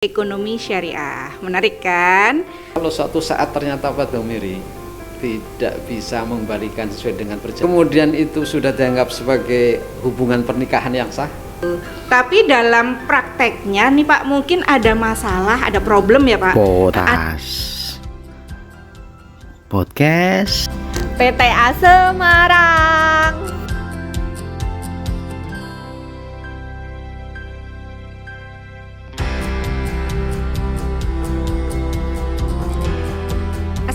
Ekonomi syariah, menarik kan? Kalau suatu saat ternyata Pak Domiri tidak bisa mengembalikan sesuai dengan perjanjian, kemudian itu sudah dianggap sebagai hubungan pernikahan yang sah. Tapi dalam prakteknya nih Pak, mungkin ada masalah, ada problem ya Pak? Podcast PTA Semarang.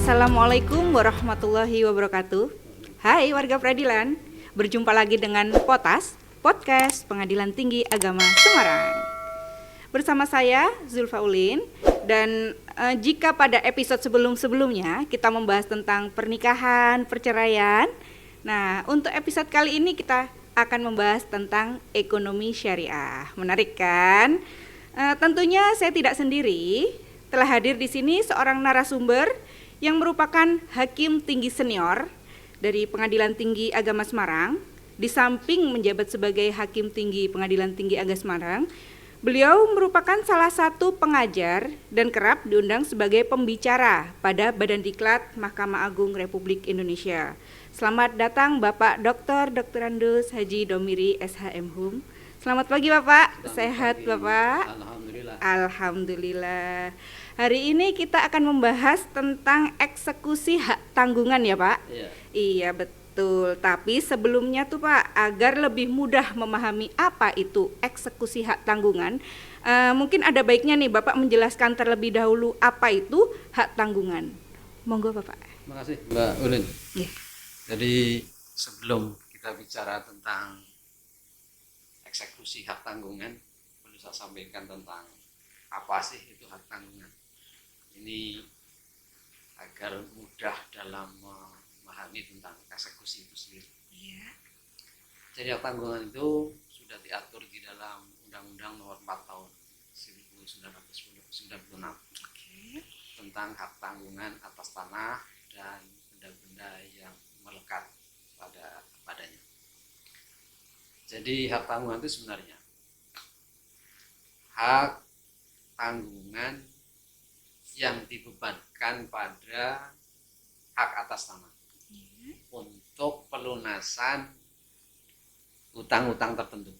Assalamualaikum warahmatullahi wabarakatuh. Hai warga peradilan, berjumpa lagi dengan Podcast Pengadilan Tinggi Agama Semarang. Bersama saya Zulfa Ulin. Dan jika pada episode sebelum-sebelumnya kita membahas tentang pernikahan, perceraian, nah untuk episode kali ini kita akan membahas tentang ekonomi syariah. Menarik kan? Tentunya saya tidak sendiri, telah hadir di sini seorang narasumber yang merupakan hakim tinggi senior dari Pengadilan Tinggi Agama Semarang. Di samping menjabat sebagai hakim tinggi Pengadilan Tinggi Agama Semarang, beliau merupakan salah satu pengajar dan kerap diundang sebagai pembicara pada Badan Diklat Mahkamah Agung Republik Indonesia. Selamat datang Bapak Dr. Andus Haji Domiri SHM Hum. Selamat pagi Bapak, sehat Bapak? Alhamdulillah. Alhamdulillah. Hari ini kita akan membahas tentang eksekusi hak tanggungan ya Pak? Iya betul, tapi sebelumnya tuh Pak, agar lebih mudah memahami apa itu eksekusi hak tanggungan, mungkin ada baiknya nih Bapak menjelaskan terlebih dahulu apa itu hak tanggungan. Monggo Bapak. Terima kasih Mbak Ulin. Yeah. Jadi sebelum kita bicara tentang eksekusi hak tanggungan, perlu saya sampaikan tentang apa sih itu hak tanggungan. Ini agar mudah dalam memahami tentang eksekusi itu sendiri. Yeah. Jadi hak tanggungan itu sudah diatur di dalam Undang-Undang Nomor 4 Tahun 1996 tentang hak tanggungan atas tanah dan benda-benda yang melekat padanya. Jadi hak tanggungan itu sebenarnya hak tanggungan yang dibebankan pada hak atas tanah untuk pelunasan utang-utang tertentu.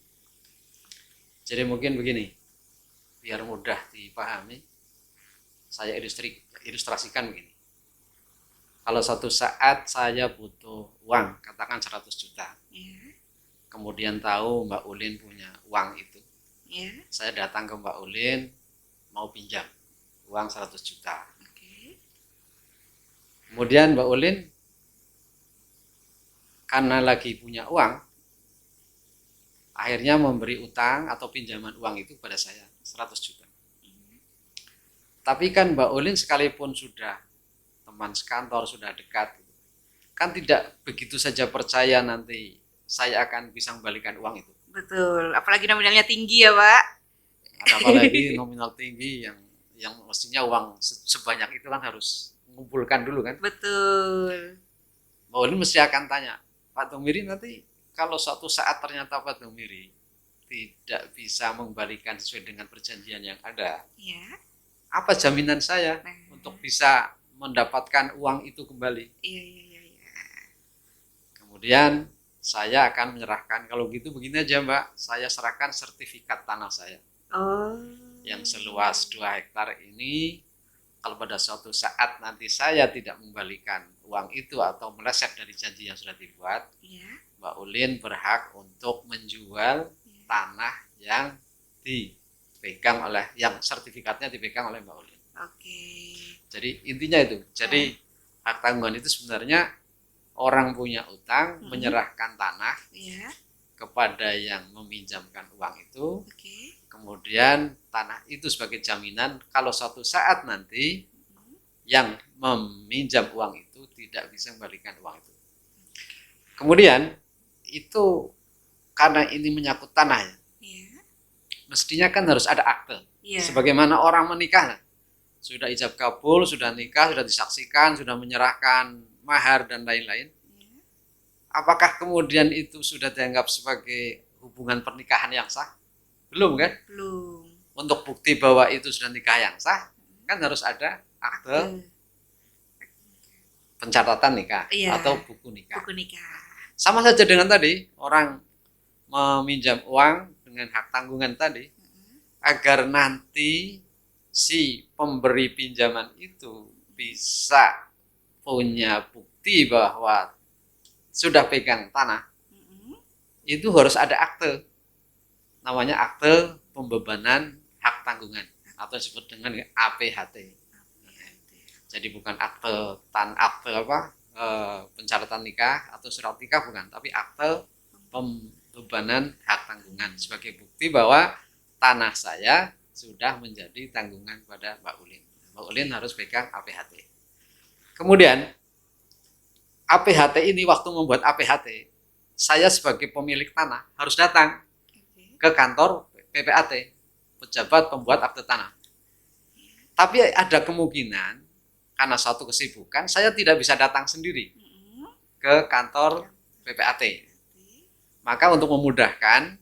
Jadi mungkin begini, biar mudah dipahami, saya ilustrasikan begini. Kalau suatu saat saya butuh uang, katakan 100 juta, kemudian tahu Mbak Ulin punya uang itu, saya datang ke Mbak Ulin mau pinjam uang 100 juta. Kemudian Mbak Ulin karena lagi punya uang, akhirnya memberi utang atau pinjaman uang itu pada saya 100 juta. Tapi kan Mbak Ulin sekalipun sudah teman sekantor, sudah dekat, kan tidak begitu saja percaya nanti saya akan bisa membalikan uang itu. Betul, apalagi nominalnya tinggi ya Pak. Apalagi nominal tinggi yang mestinya uang sebanyak itu kan harus mengumpulkan dulu kan. Betul. Mbak Ulin mesti akan tanya, Pak Domiri nanti kalau suatu saat ternyata Pak Domiri tidak bisa mengembalikan sesuai dengan perjanjian yang ada, apa jaminan saya untuk bisa mendapatkan uang itu kembali? Iya. Kemudian saya akan menyerahkan, kalau gitu begini aja Mbak, saya serahkan sertifikat tanah saya. Yang seluas 2 hektar ini, kalau pada suatu saat nanti saya tidak mengembalikan uang itu atau meleset dari janji yang sudah dibuat, Mbak Ulin berhak untuk menjual tanah yang dipegang oleh, yang sertifikatnya dipegang oleh Mbak Ulin. Jadi intinya itu. Jadi hak tanggungan itu sebenarnya orang punya utang menyerahkan tanah kepada yang meminjamkan uang itu. Kemudian tanah itu sebagai jaminan kalau suatu saat nanti yang meminjam uang itu tidak bisa membalikan uang itu. Kemudian itu karena ini menyangkut tanah ya, mestinya kan harus ada akte. Sebagaimana orang menikah, sudah ijab kabul, sudah nikah, sudah disaksikan, sudah menyerahkan mahar dan lain-lain. Apakah kemudian itu sudah dianggap sebagai hubungan pernikahan yang sah? Belum kan? Belum. untuk bukti bahwa itu sudah nikah yang sah, kan harus ada akte pencatatan nikah atau buku nikah. Buku nikah. Sama saja dengan tadi, orang meminjam uang dengan hak tanggungan tadi, agar nanti si pemberi pinjaman itu bisa punya bukti bahwa sudah pegang tanah, itu harus ada akte. Namanya akte pembebanan hak tanggungan atau disebut dengan APHT. Jadi bukan akte pencatatan nikah atau surat nikah, bukan, tapi akte pembebanan hak tanggungan sebagai bukti bahwa tanah saya sudah menjadi tanggungan pada Mbak Ulin. Mbak Ulin harus pegang APHT. Kemudian APHT ini, waktu membuat APHT, saya sebagai pemilik tanah harus datang ke kantor PPAT, pejabat pembuat akte tanah. Tapi ada kemungkinan karena suatu kesibukan saya tidak bisa datang sendiri ke kantor PPAT. Maka untuk memudahkan,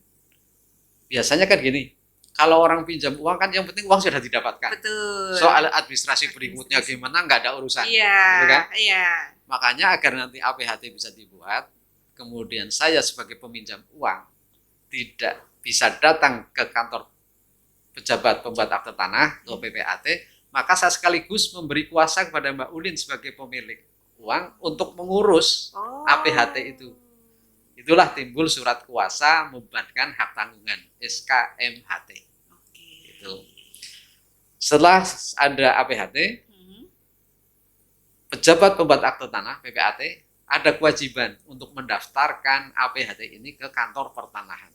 biasanya kan gini, kalau orang pinjam uang kan yang penting uang sudah didapatkan. Betul. Soal administrasi berikutnya gimana nggak ada urusan. Iya, gitu kan? iya. Makanya agar nanti APHT bisa dibuat, kemudian saya sebagai peminjam uang tidak bisa datang ke kantor pejabat pembuat akte tanah atau PPAT, maka saya sekaligus memberi kuasa kepada Mbak Ulin sebagai pemilik uang untuk mengurus APHT itu. Itulah timbul surat kuasa membebankan hak tanggungan, SKMHT. Itu. Setelah ada APHT, pejabat pembuat akte tanah PPAT ada kewajiban untuk mendaftarkan APHT ini ke kantor pertanahan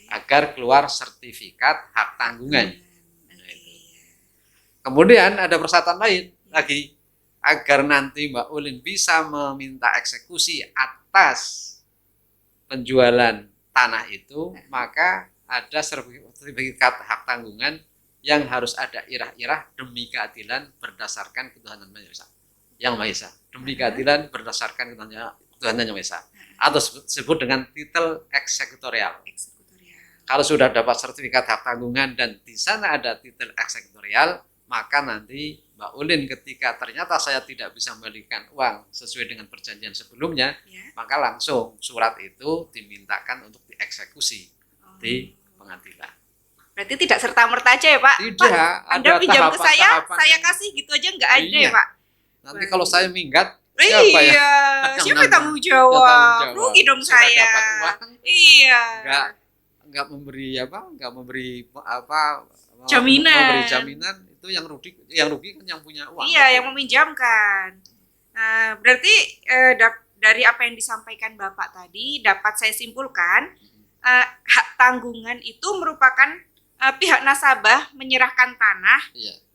agar keluar sertifikat hak tanggungan. Kemudian ada persyaratan lain lagi agar nanti Mbak Ulin bisa meminta eksekusi atas penjualan tanah itu, maka ada sertifikat hak tanggungan yang harus ada irah-irah demi keadilan berdasarkan ketuhanan Yang Maha Esa. Demi keadilan berdasarkan ketuhanan Yang Maha Esa. Atau disebut dengan titel eksekutorial. Kalau sudah dapat sertifikat hak tanggungan dan di sana ada titel eksekutorial, maka nanti Mbak Ulin ketika ternyata saya tidak bisa memberikan uang sesuai dengan perjanjian sebelumnya, maka langsung surat itu dimintakan untuk dieksekusi di pengadilan. Berarti tidak serta-merta aja ya Pak? Tidak, Pak, Anda ada pinjam ke saya tahapan. kasih gitu aja nggak ada ya Pak? Nanti kalau saya minggat, siapa yang tanggung jawab? Rugi dong sudah saya. Dapat uang, Iya. Nggak memberi Jaminan. Memberi jaminan, itu yang rugi kan yang punya uang. Iya, yang meminjamkan. Nah, berarti dari apa yang disampaikan Bapak tadi dapat saya simpulkan hak tanggungan itu merupakan pihak nasabah menyerahkan tanah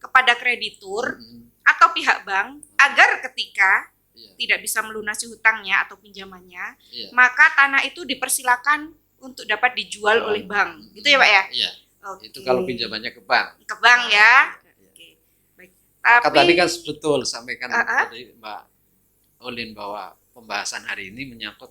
kepada kreditur atau pihak bank agar ketika tidak bisa melunasi hutangnya atau pinjamannya, maka tanah itu dipersilakan untuk dapat dijual oleh bank. Gitu ya Pak ya? Iya. Okay. Itu kalau pinjamannya ke bank. Ke bank ya. Oke. Baik. Maka tadi kan betul sampaikan tadi Mbak Ulin bahwa pembahasan hari ini menyangkut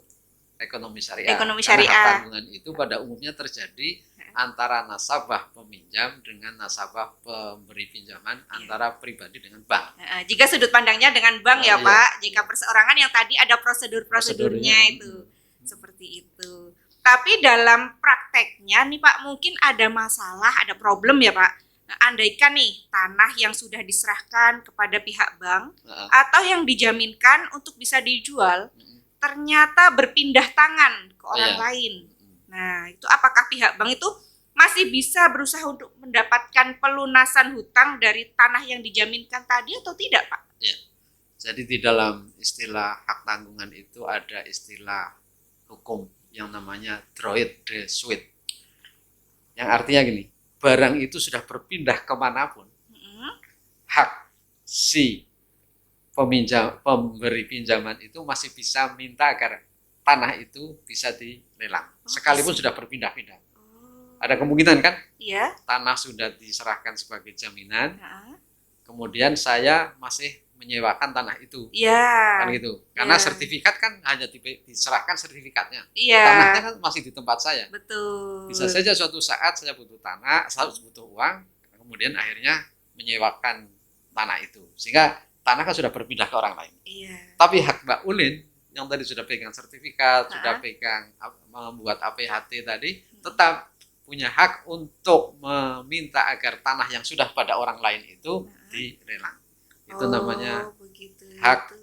ekonomi syariah. Ekonomi Karena syariah. hak tanggungan itu pada umumnya terjadi antara nasabah peminjam dengan nasabah pemberi pinjaman, antara pribadi dengan bank. Jika sudut pandangnya dengan bank ya iya. Pak, jika perseorangan yang tadi ada prosedurnya itu seperti itu. Tapi dalam prakteknya nih Pak, mungkin ada masalah, ada problem ya Pak. Andaikan nih tanah yang sudah diserahkan kepada pihak bank atau yang dijaminkan untuk bisa dijual ternyata berpindah tangan ke orang lain. Nah, itu apakah pihak bank itu masih bisa berusaha untuk mendapatkan pelunasan hutang dari tanah yang dijaminkan tadi atau tidak, Pak? Ya. Jadi di dalam istilah hak tanggungan itu ada istilah hukum yang namanya droit de suite. Yang artinya gini, barang itu sudah berpindah kemanapun, hak si pemberi pinjaman itu masih bisa minta agar tanah itu bisa dilelang, sekalipun sudah berpindah-pindah. Ada kemungkinan kan? Iya. Tanah sudah diserahkan sebagai jaminan, kemudian saya masih menyewakan tanah itu. Iya. Kan gitu. Karena Iya. sertifikat kan hanya diserahkan sertifikatnya. Iya. Tanahnya kan masih di tempat saya. Betul. Bisa saja suatu saat saya butuh tanah, saya butuh uang, kemudian akhirnya menyewakan tanah itu. Sehingga tanah kan sudah berpindah ke orang lain. Iya. Tapi hak Mbak Ulin yang tadi sudah pegang sertifikat, sudah Hah? pegang membuat APHT tadi, tetap punya hak untuk meminta agar tanah yang sudah pada orang lain itu dilelang. Itu namanya begitu. hak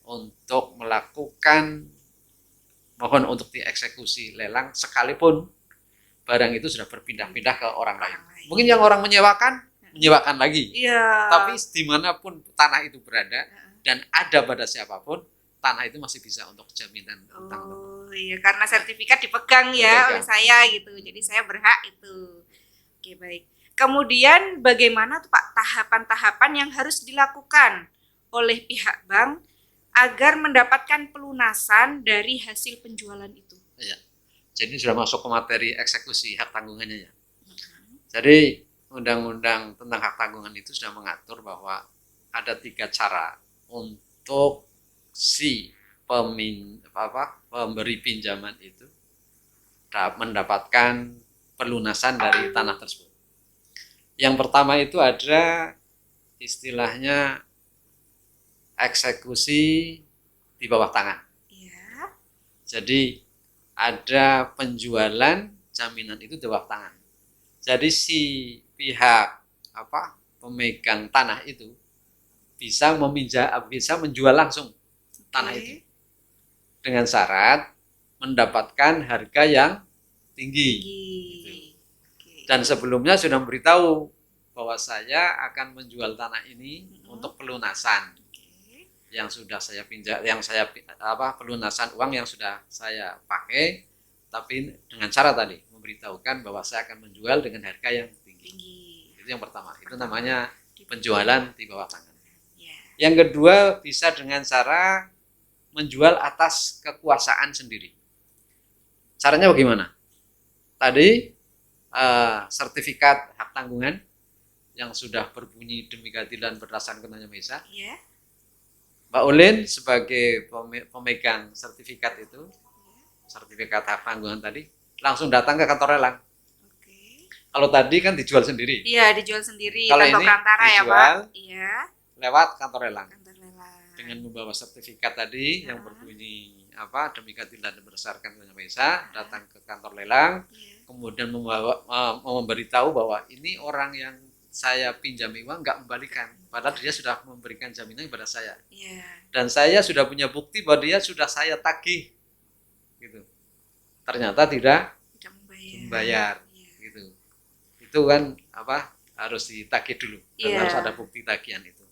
untuk melakukan, mohon untuk dieksekusi lelang sekalipun barang itu sudah berpindah-pindah ke orang lain. Mungkin yang orang menyewakan lagi. Iya. Tapi dimanapun tanah itu berada dan ada pada siapapun, tanah itu masih bisa untuk jaminan utang. Oh iya, karena sertifikat dipegang ya oleh saya gitu. Jadi saya berhak itu. Oke, baik. Kemudian bagaimana tuh Pak tahapan-tahapan yang harus dilakukan oleh pihak bank agar mendapatkan pelunasan dari hasil penjualan itu? Iya. Jadi sudah masuk ke materi eksekusi hak tanggungannya ya. Jadi undang-undang tentang hak tanggungan itu sudah mengatur bahwa ada 3 cara untuk si pemberi pinjaman itu mendapatkan pelunasan dari tanah tersebut. Yang pertama itu ada istilahnya eksekusi di bawah tangan. Iya. Jadi ada penjualan jaminan itu di bawah tangan. Jadi si pihak pemegang tanah itu bisa menjual langsung tanah itu dengan syarat mendapatkan harga yang tinggi. Gitu. Dan sebelumnya sudah memberitahu bahwa saya akan menjual tanah ini untuk pelunasan yang sudah saya pelunasan uang yang sudah saya pakai, tapi dengan cara tadi memberitahukan bahwa saya akan menjual dengan harga yang tinggi. Itu yang pertama. Itu namanya penjualan di bawah tangan. Yang kedua bisa dengan cara menjual atas kekuasaan sendiri. Caranya bagaimana? Tadi sertifikat hak tanggungan yang sudah berbunyi demi keadilan berdasarkan ketentuan Yang Maha Esa. Mbak Ulin sebagai pemegang sertifikat itu, sertifikat hak tanggungan tadi, langsung datang ke kantor lelang. Kalau tadi kan dijual sendiri. Iya, dijual sendiri kalau tanpa ini perantara ya, Pak. Iya. Lewat kantor lelang. Dengan Iya. membawa sertifikat tadi yang berbunyi demi keadilan berdasarkan ketentuan Yang Maha Esa, datang ke kantor lelang, kemudian memberitahu bahwa ini orang yang saya pinjami uang nggak membalikan, padahal dia sudah memberikan jaminan kepada saya. Dan saya sudah punya bukti bahwa dia sudah saya tagih, gitu. Ternyata tidak membayar, gitu. Itu kan harus ditagih dulu, dan harus ada bukti tagihan itu.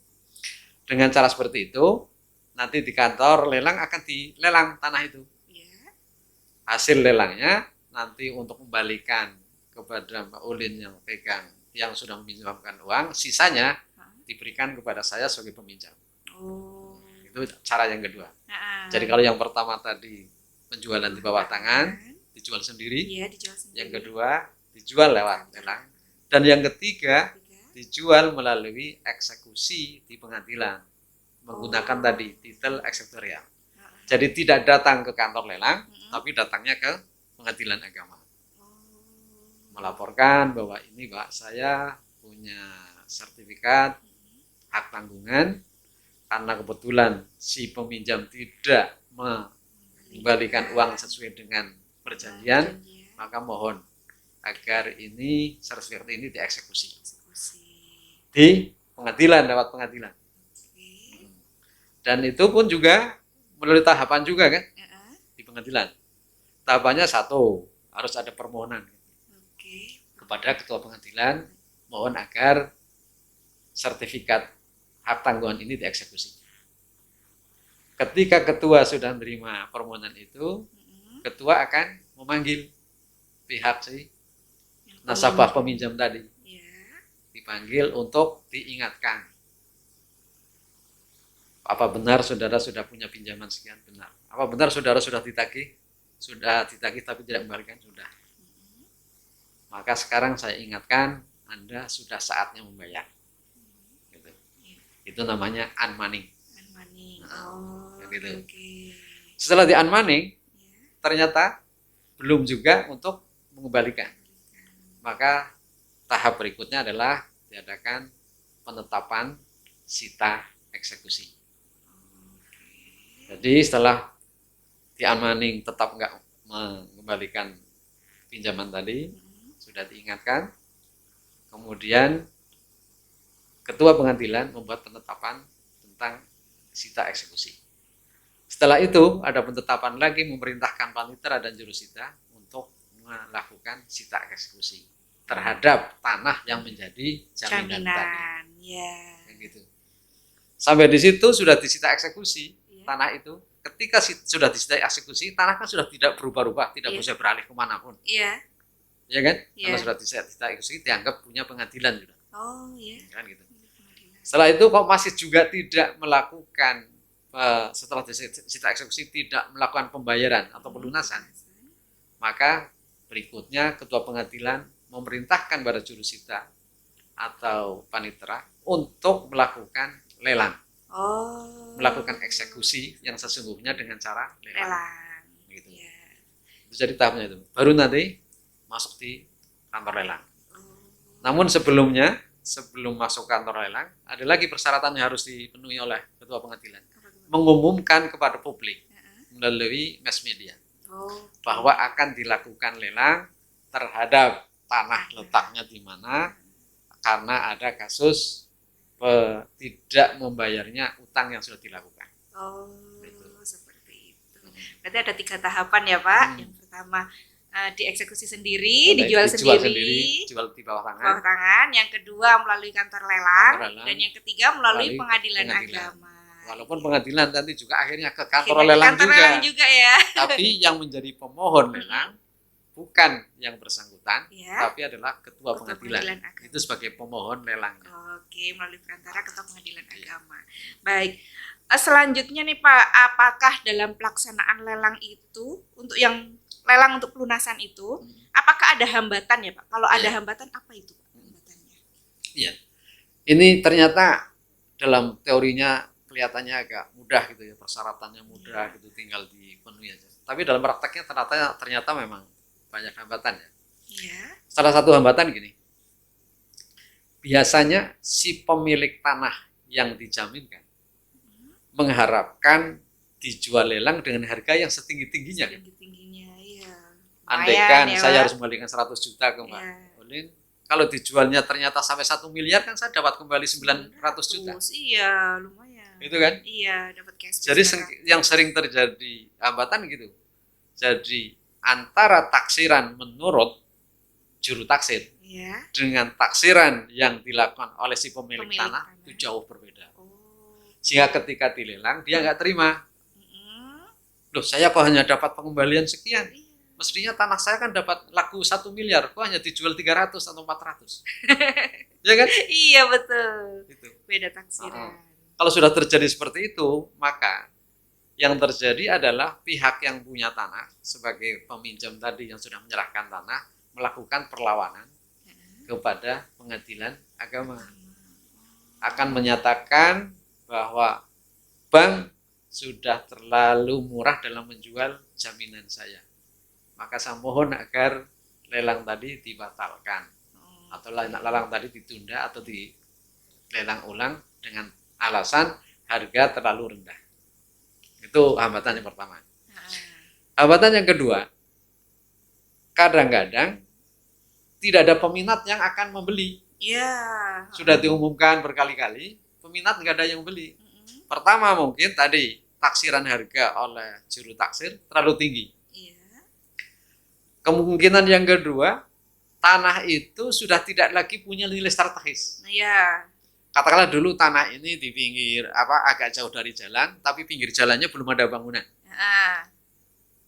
Dengan cara seperti itu, nanti di kantor lelang akan dilelang tanah itu. Hasil lelangnya nanti untuk membalikan kepada Mbak Ulin yang pegang, yang sudah meminjamkan uang, sisanya diberikan kepada saya sebagai peminjam. Itu cara yang kedua. Jadi kalau yang pertama tadi penjualan di bawah tangan, dijual sendiri. Yang kedua dijual lewat lelang. Dan yang ketiga dijual melalui eksekusi di pengadilan menggunakan tadi titel eksekutorial. Jadi tidak datang ke kantor lelang, tapi datangnya ke pengadilan agama. Melaporkan bahwa ini Pak, saya punya sertifikat hak tanggungan karena kebetulan si peminjam tidak mengembalikan uang sesuai dengan perjanjian, maka mohon agar ini sertifikat ini dieksekusi di pengadilan, lewat pengadilan. Dan itu pun juga melalui tahapan juga kan di pengadilan. Tahapannya satu, harus ada permohonan kepada ketua pengadilan, mohon agar sertifikat hak tanggungan ini dieksekusi. Ketika ketua sudah menerima permohonan itu, ketua akan memanggil pihak si nasabah peminjam tadi, dipanggil untuk diingatkan, apa benar saudara sudah punya pinjaman sekian? Benar. Apa benar saudara sudah ditagih tapi tidak mengembalikan? Sudah. Maka sekarang saya ingatkan, Anda sudah saatnya membayar. Gitu. Itu Itu namanya unmoneying. Unmoneying. Gitu. Oke. Setelah di unmoneying, Ya. ternyata belum juga untuk mengembalikan. Maka tahap berikutnya adalah diadakan penetapan sita eksekusi. Jadi setelah di unmoneying tetap nggak mengembalikan pinjaman tadi, sudah diingatkan, kemudian ketua pengadilan membuat penetapan tentang sita eksekusi. Setelah itu ada penetapan lagi memerintahkan panitera dan jurusita untuk melakukan sita eksekusi terhadap tanah yang menjadi jaminan tadi. Ya. Gitu. Sampai di situ sudah disita eksekusi tanah itu. Ketika sudah disita eksekusi, tanah kan sudah tidak berubah-ubah, tidak bisa beralih kemanapun. Iya. Ya kan? Iya. Karena sudah disita eksekusi dianggap punya pengadilan sudah. Oh iya. Kan gitu. Setelah itu kok masih juga tidak melakukan setelah disita eksekusi tidak melakukan pembayaran atau pelunasan, maka berikutnya ketua pengadilan memerintahkan pada jurusita atau panitera untuk melakukan lelang, melakukan eksekusi yang sesungguhnya dengan cara lelang. Gitu. Itu jadi tahapnya itu. Baru nanti masuk di kantor lelang. Namun sebelum masuk kantor lelang, ada lagi persyaratan yang harus dipenuhi oleh ketua pengadilan. Mengumumkan kepada publik melalui mass media bahwa akan dilakukan lelang terhadap tanah letaknya di mana karena ada kasus tidak membayarnya utang yang sudah dilakukan. Seperti itu. Berarti ada 3 tahapan ya Pak. Yang pertama dieksekusi sendiri, dijual sendiri, jual di bawah tangan. Yang kedua melalui kantor lelang, dan yang ketiga melalui pengadilan agama. Walaupun pengadilan nanti juga akhirnya ke kantor lelang juga ya. Tapi yang menjadi pemohon lelang bukan yang bersangkutan, tapi adalah ketua pengadilan. Itu sebagai pemohon lelang. Oke, melalui perantara ketua pengadilan agama. Baik. Selanjutnya nih Pak, apakah dalam pelaksanaan lelang itu untuk yang lelang untuk pelunasan itu, apakah ada hambatan ya Pak? Kalau ada hambatan apa itu Pak hambatannya? Iya. Ini ternyata dalam teorinya kelihatannya agak mudah gitu ya, persyaratannya mudah gitu, tinggal dipenuhi aja. Tapi dalam prakteknya ternyata memang banyak hambatan ya. Iya. Salah satu hambatan gini. Biasanya si pemilik tanah yang dijaminkan mengharapkan dijual lelang dengan harga yang setinggi-tingginya. Setinggi-tingginya, iya. Andaikan saya harus kembalikan 100 juta ke Mbak Olin, kalau dijualnya ternyata sampai 1 miliar kan saya dapat kembali 900 juta. Iya, lumayan. Itu kan? Iya, dapat cash. Jadi yang sering terjadi hambatan gitu. Jadi antara taksiran menurut juru taksir dengan taksiran yang dilakukan oleh si pemilik tanah itu jauh berbeda. Sehingga ketika dilelang dia nggak terima. Loh, saya kok hanya dapat pengembalian sekian? Mestinya tanah saya kan dapat laku 1 miliar, kok hanya dijual 300 atau 400. Ya kan? Iya, betul. Itu. Beda taksiran. Kalau sudah terjadi seperti itu, maka yang terjadi adalah pihak yang punya tanah sebagai peminjam tadi yang sudah menyerahkan tanah melakukan perlawanan kepada pengadilan agama. Akan menyatakan bahwa bank sudah terlalu murah dalam menjual jaminan saya. Maka saya mohon agar lelang tadi dibatalkan. Atau lelang tadi ditunda atau dilelang ulang dengan alasan harga terlalu rendah. Itu hambatan yang pertama. Hambatan yang kedua, kadang-kadang tidak ada peminat yang akan membeli. Iya. Sudah diumumkan berkali-kali, peminat nggak ada yang beli. Pertama mungkin tadi taksiran harga oleh juru taksir terlalu tinggi. Iya. Kemungkinan yang kedua, tanah itu sudah tidak lagi punya nilai strategis. Iya. Katakanlah dulu tanah ini di pinggir agak jauh dari jalan, tapi pinggir jalannya belum ada bangunan.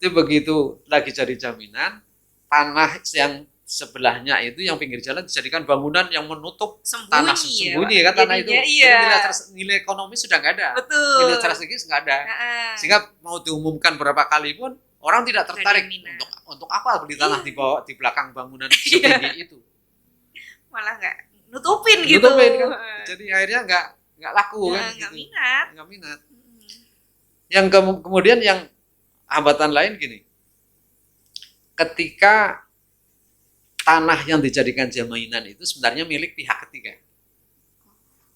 Itu begitu lagi jadi jaminan, tanah yang sebelahnya itu yang pinggir jalan dijadikan bangunan yang menutup tanah sembunyi kan tanah itu. Nilai ekonomi sudah nggak ada. Betul. Nilai strategis nggak ada. Sehingga mau diumumkan berapa kali pun orang tidak tertarik untuk apa beli tanah di belakang bangunan setinggi itu. Malah nggak nutupin gitu. Kan? Jadi akhirnya nggak laku kan? nggak Gitu. minat. Nggak minat. Yang kemudian yang hambatan lain gini, ketika tanah yang dijadikan jaminan itu sebenarnya milik pihak ketiga.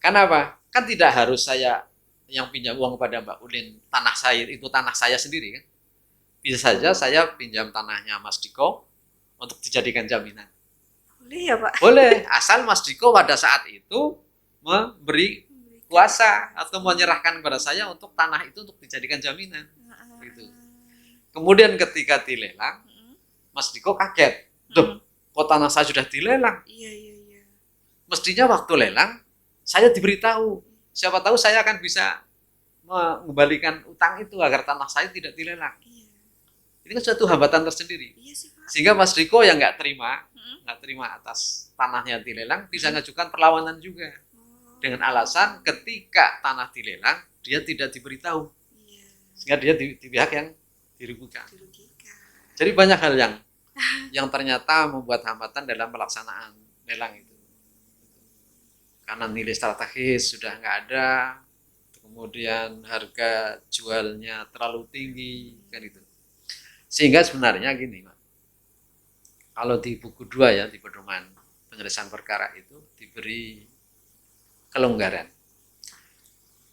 Kenapa? Kan tidak harus saya yang pinjam uang kepada Mbak Ulin, tanah saya itu tanah saya sendiri kan. Bisa saja saya pinjam tanahnya Mas Diko untuk dijadikan jaminan. Boleh ya Pak? Boleh, asal Mas Diko pada saat itu memberi kuasa atau menyerahkan kepada saya untuk tanah itu untuk dijadikan jaminan. Gitu. Kemudian ketika dilelang, Mas Diko kaget. Duh, kok tanah saya sudah dilelang? Iya. Mestinya waktu lelang, saya diberitahu. Siapa tahu saya akan bisa mengembalikan utang itu agar tanah saya tidak dilelang. Iya. Ini kan suatu hambatan tersendiri. Iya sih Pak. Sehingga Mas Diko yang nggak terima atas tanahnya dilelang, bisa mengajukan perlawanan juga. Dengan alasan ketika tanah dilelang, dia tidak diberitahu. Iya. Sehingga dia di pihak yang dirugikan. Dirugikan. Jadi banyak hal yang ternyata membuat hambatan dalam pelaksanaan lelang itu. Karena nilai strategis sudah nggak ada, kemudian harga jualnya terlalu tinggi, kan itu. Sehingga sebenarnya gini, Pak. Kalau di buku 2 ya, di pedoman penyelesaian perkara itu diberi kelonggaran.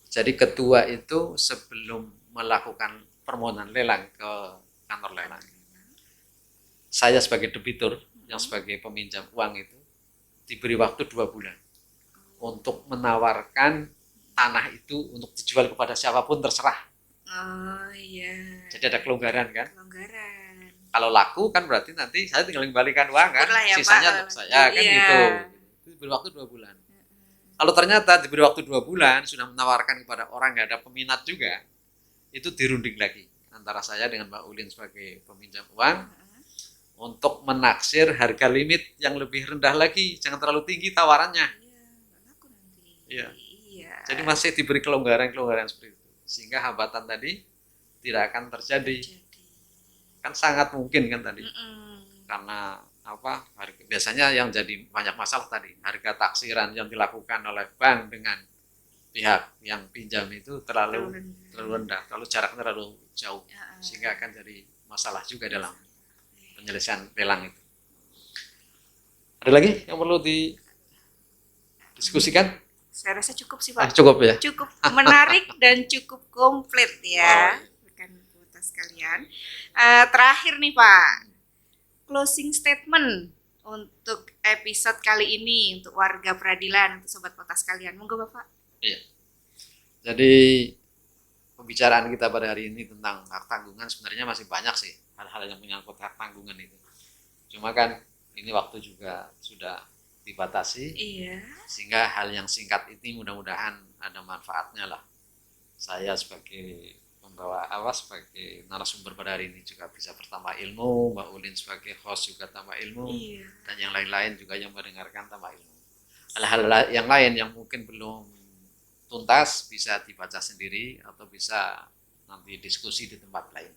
Jadi ketua itu sebelum melakukan permohonan lelang ke kantor lelang, saya sebagai debitur yang sebagai peminjam uang itu diberi waktu 2 bulan untuk menawarkan tanah itu untuk dijual kepada siapapun terserah. Oh iya. Jadi ada kelonggaran kan. Kelonggaran. Kalau laku kan berarti nanti saya tinggal kembalikan uang kan, Syukurlah ya, sisanya Pak. untuk saya kan Iya. gitu. Itu diberi waktu 2 bulan. Kalau ternyata diberi waktu 2 bulan sudah menawarkan kepada orang nggak ada peminat juga, itu dirunding lagi antara saya dengan Mbak Ulin sebagai peminjam uang untuk menaksir harga limit yang lebih rendah lagi, jangan terlalu tinggi tawarannya. Iya, nggak laku nanti. Iya. Iya. Jadi masih diberi kelonggaran-kelonggaran seperti itu, sehingga hambatan tadi tidak akan terjadi. Kan sangat mungkin kan tadi, karena apa? Biasanya yang jadi banyak masalah tadi harga taksiran yang dilakukan oleh bank dengan pihak yang pinjam itu terlalu rendah, terlalu jaraknya terlalu jauh, sehingga akan jadi masalah juga dalam penyelesaian lelang itu. Ada lagi yang perlu didiskusikan? Saya rasa cukup sih Pak. Cukup ya. Cukup menarik dan cukup komplit ya. Rekan kuota sekalian. Terakhir nih Pak, closing statement untuk episode kali ini untuk warga peradilan, untuk sobat kota sekalian. Monggo Bapak. Iya. Jadi pembicaraan kita pada hari ini tentang hak tanggungan sebenarnya masih banyak sih hal-hal yang menyangkut hak tanggungan itu. Cuma kan ini waktu juga sudah dibatasi. Iya. Sehingga hal yang singkat ini mudah-mudahan ada manfaatnya lah. Saya sebagai pembawa sebagai narasumber pada hari ini juga bisa bertambah ilmu, Mbak Ulin sebagai host juga tambah ilmu, Iya. dan yang lain-lain juga yang mendengarkan tambah ilmu. Hal-hal yang lain yang mungkin belum tuntas bisa dibaca sendiri atau bisa nanti diskusi di tempat lain.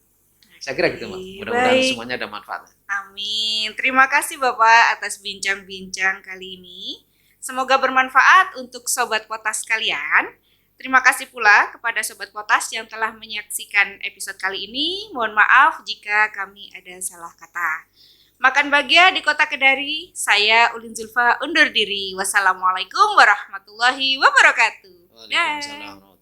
Saya kira gitu Mbak. Mudah-mudahan Baik. semuanya ada manfaatnya. Amin. Terima kasih Bapak atas bincang-bincang kali ini. Semoga bermanfaat untuk sobat potas sekalian. Terima kasih pula kepada sobat potas yang telah menyaksikan episode kali ini. Mohon maaf jika kami ada salah kata. Makan bahagia di Kota Kedari. Saya Ulin Zulfa undur diri. Wassalamualaikum warahmatullahi wabarakatuh. Waalaikumsalam.